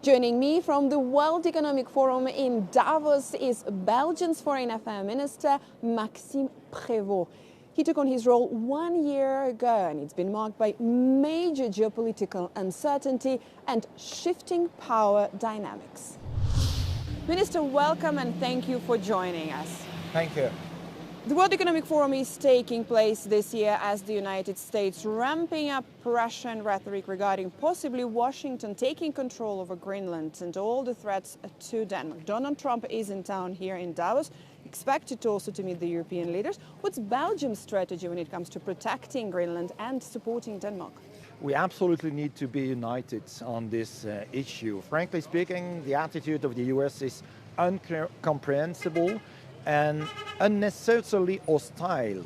Joining me from the World Economic Forum in Davos is Belgium's Foreign Affairs Minister Maxime Prévot. He took on his role 1 year ago and it's been marked by major geopolitical uncertainty and shifting power dynamics. Minister, welcome and thank you for joining us. Thank you. The World Economic Forum is taking place this year as the United States ramping up Russian rhetoric regarding possibly Washington taking control over Greenland and all the threats to Denmark. Donald Trump is in town here in Davos, expected also to meet the European leaders. What's Belgium's strategy when it comes to protecting Greenland and supporting Denmark? We absolutely need to be united on this issue. Frankly speaking, the attitude of the US is incomprehensible and unnecessarily hostile.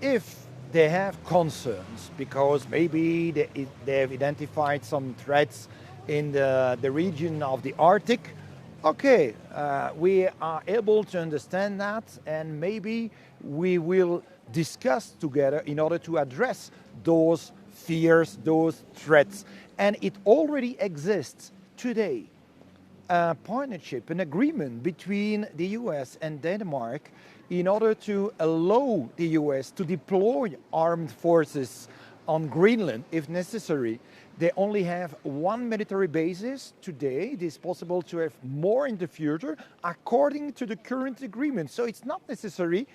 If they have concerns because maybe they have identified some threats in the region of the Arctic, okay, we are able to understand that and maybe we will discuss together in order to address those fears, those threats. And it already exists today. A partnership, an agreement between the US and Denmark in order to allow the US to deploy armed forces on Greenland if necessary. They only have one military basis today. It is possible to have more in the future according to the current agreement. So it's not necessary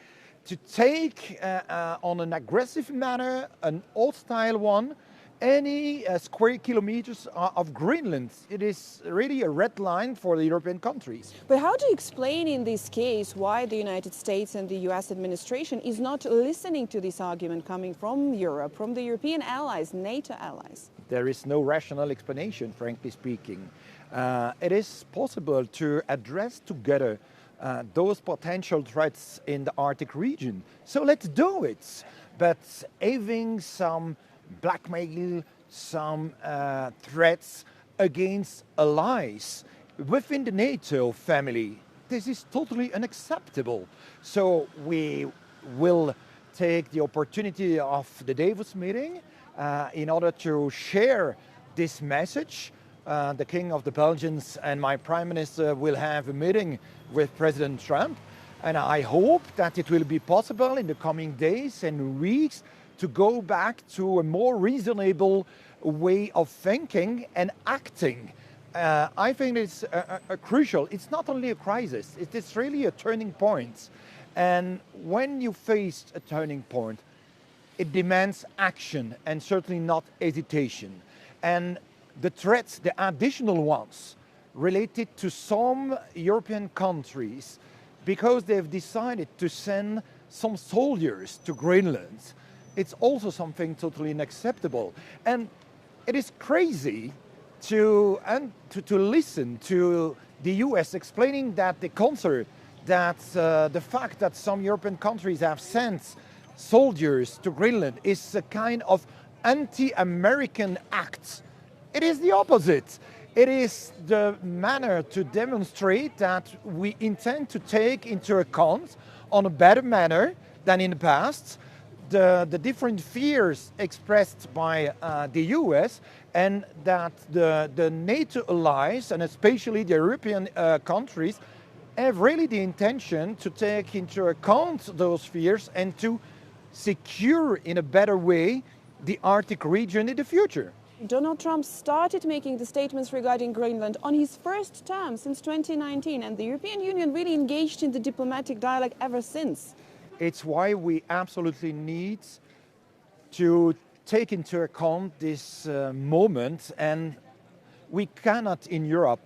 to take on an aggressive manner, an hostile one, any square kilometers of Greenland. It is really a red line for the European countries. But how do you explain in this case why the United States and the US administration is not listening to this argument coming from Europe, from the European allies, NATO allies? There is no rational explanation, frankly speaking. It is possible to address together those potential threats in the Arctic region. So let's do it. But having some blackmail, some threats against allies within the NATO family, this is totally unacceptable. So we will take the opportunity of the Davos meeting in order to share this message. The King of the Belgians and my Prime Minister will have a meeting with President Trump, and I hope that it will be possible in the coming days and weeks to go back to a more reasonable way of thinking and acting. I think it's crucial. It's not only a crisis, it is really a turning point. And when you face a turning point, it demands action and certainly not hesitation. And the threats, the additional ones, related to some European countries, because they've decided to send some soldiers to Greenland, it's also something totally unacceptable. And it is crazy to listen to the US explaining that the concern that the fact that some European countries have sent soldiers to Greenland is a kind of anti-American act. It is the opposite. It is the manner to demonstrate that we intend to take into account on a better manner than in the past the different fears expressed by the US, and that the NATO allies, and especially the European countries, have really the intention to take into account those fears and to secure in a better way the Arctic region in the future. Donald Trump started making the statements regarding Greenland on his first term since 2019, and the European Union really engaged in the diplomatic dialogue ever since. It's why we absolutely need to take into account this moment, and we cannot, in Europe,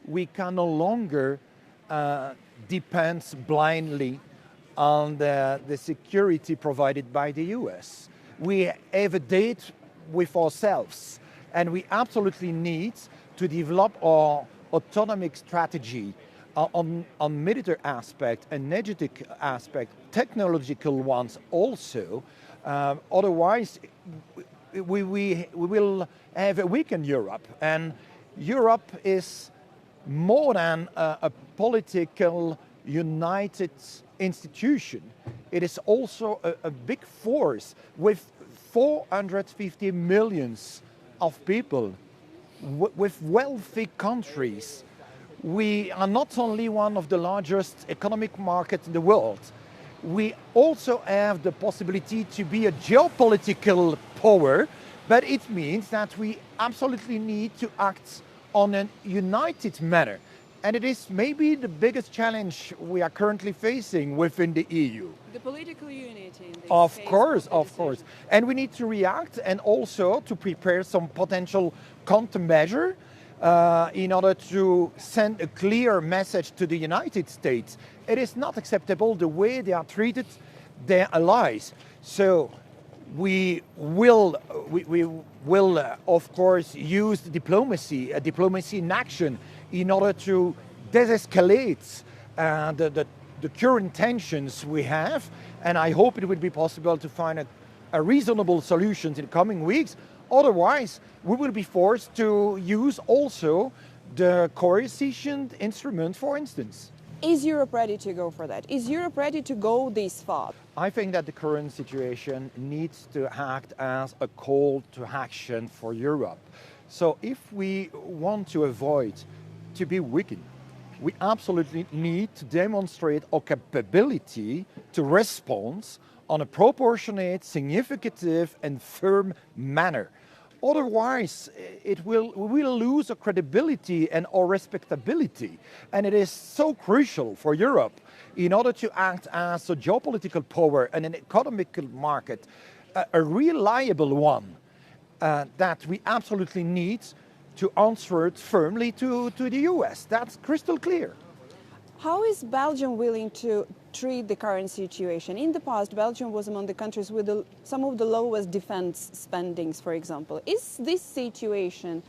we can no longer depend blindly on the security provided by the US. We have a date with ourselves, and we absolutely need to develop our autonomic strategy on military aspect, energetic aspect, technological ones also. Otherwise, we will have a weakened Europe. And Europe is more than a political united institution. It is also a big force with 450 million of people. with wealthy countries. We are not only one of the largest economic markets in the world, we also have the possibility to be a geopolitical power, but it means that we absolutely need to act on a united manner. And it is maybe the biggest challenge we are currently facing within the EU. The political unity in this Of case course, of of course. And we need to react and also to prepare some potential countermeasure in order to send a clear message to the United States. It is not acceptable the way they are treated their allies. So we will, of course, use diplomacy in action in order to de-escalate the current tensions we have. And I hope it will be possible to find a reasonable solution in the coming weeks. Otherwise, we will be forced to use also the coercion instrument, for instance. Is Europe ready to go for that? Is Europe ready to go this far? I think that the current situation needs to act as a call to action for Europe. So if we want to avoid to be weakened, we absolutely need to demonstrate our capability to respond on a proportionate, significant and firm manner. Otherwise, we will lose our credibility and our respectability. And it is so crucial for Europe in order to act as a geopolitical power and an economic market, a reliable one, that we absolutely need to answer it firmly to the US. That's crystal clear. How is Belgium willing to treat the current situation? In the past, Belgium was among the countries with some of the lowest defense spendings, for example. Is this situation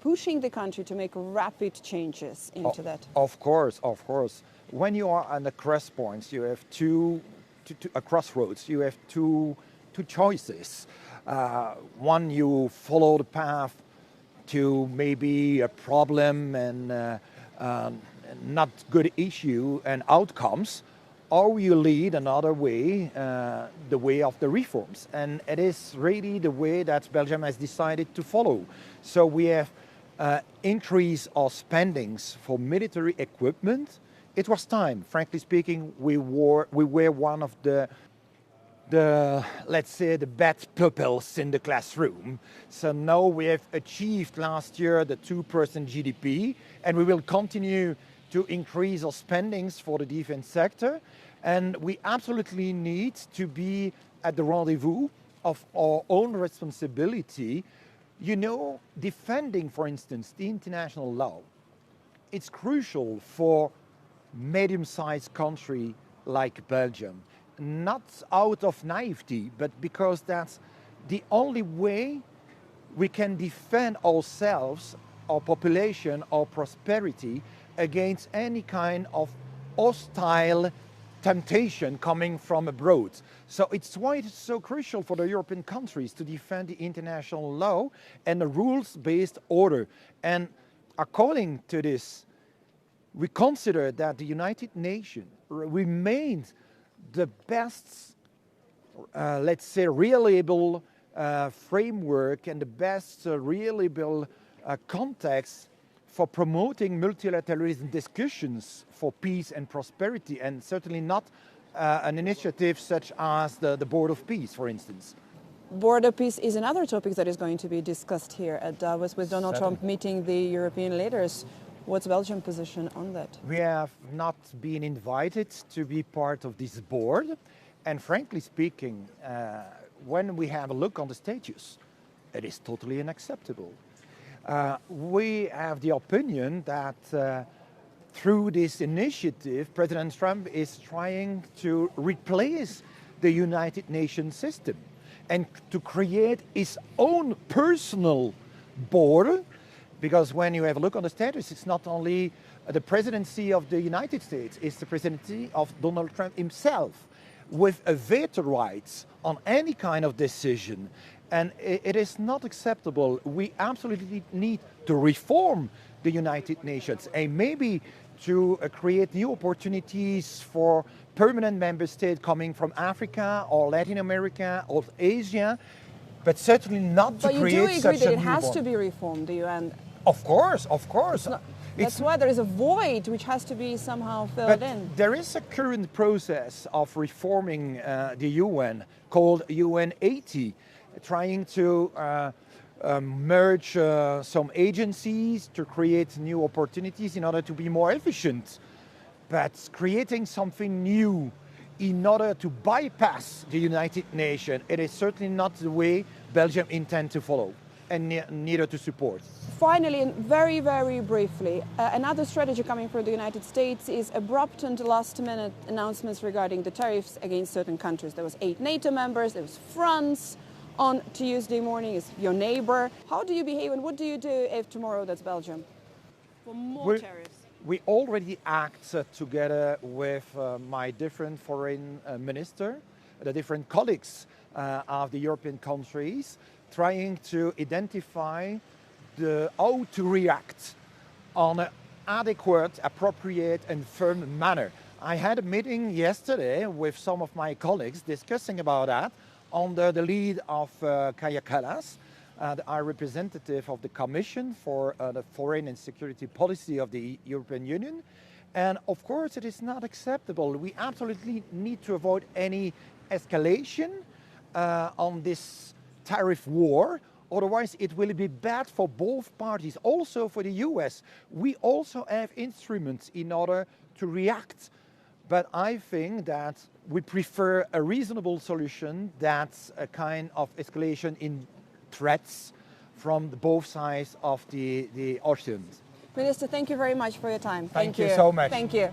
pushing the country to make rapid changes into that? Of course, of course. When you are at the crossroads, you have two choices. One, you follow the path to maybe a problem and not good issue and outcomes, or you lead another way, the way of the reforms. And it is really the way that Belgium has decided to follow. So we have increased our spendings for military equipment. It was time, frankly speaking. We were one of the let's say, the bad pupils in the classroom. So now we have achieved last year the 2% GDP, and we will continue to increase our spendings for the defense sector. And we absolutely need to be at the rendezvous of our own responsibility. You know, defending, for instance, the international law, it's crucial for medium-sized country like Belgium. Not out of naivety, but because that's the only way we can defend ourselves, our population, our prosperity against any kind of hostile temptation coming from abroad. So it's why it's so crucial for the European countries to defend the international law and the rules-based order. And according to this, we consider that the United Nations remains the best, let's say, reliable framework and the best reliable context for promoting multilateralism discussions for peace and prosperity, and certainly not an initiative such as the Board of Peace, for instance. Board of Peace is another topic that is going to be discussed here at Davos with Donald Trump meeting the European leaders. What's Belgium's position on that? We have not been invited to be part of this board. And frankly speaking, when we have a look on the status, it is totally unacceptable. We have the opinion that through this initiative, President Trump is trying to replace the United Nations system and to create his own personal board. Because when you have a look on the status, it's not only the presidency of the United States, it's the presidency of Donald Trump himself, with a veto rights on any kind of decision. And it is not acceptable. We absolutely need to reform the United Nations and maybe to create new opportunities for permanent member states coming from Africa or Latin America or Asia. but certainly not to But you do create agree such that a it new has bond. to be reformed, do you? And Of course, of course. that's why there is a void which has to be somehow filled But in. there is a current process of reforming the UN called UN 80, trying to merge some agencies to create new opportunities in order to be more efficient. But creating something new in order to bypass the United Nations, it is certainly not the way Belgium intends to follow, and neither to support. Finally, and very, very briefly, another strategy coming from the United States is abrupt and last-minute announcements regarding the tariffs against certain countries. There was 8 NATO members, there was France on Tuesday morning, is your neighbor. How do you behave and what do you do if tomorrow that's Belgium? For more tariffs. We already act together with my different foreign minister, the different colleagues of the European countries, trying to identify how to react on an adequate, appropriate and firm manner. I had a meeting yesterday with some of my colleagues discussing about that under the lead of Kaja Kallas, the High Representative of the Commission for the Foreign and Security Policy of the European Union. And of course it is not acceptable. We absolutely need to avoid any escalation on this tariff war. Otherwise it will be bad for both parties, also for the US. We also have instruments in order to react. But I think that we prefer a reasonable solution that's a kind of escalation in threats from both sides of the oceans. Minister, thank you very much for your time. Thank you so much. Thank you.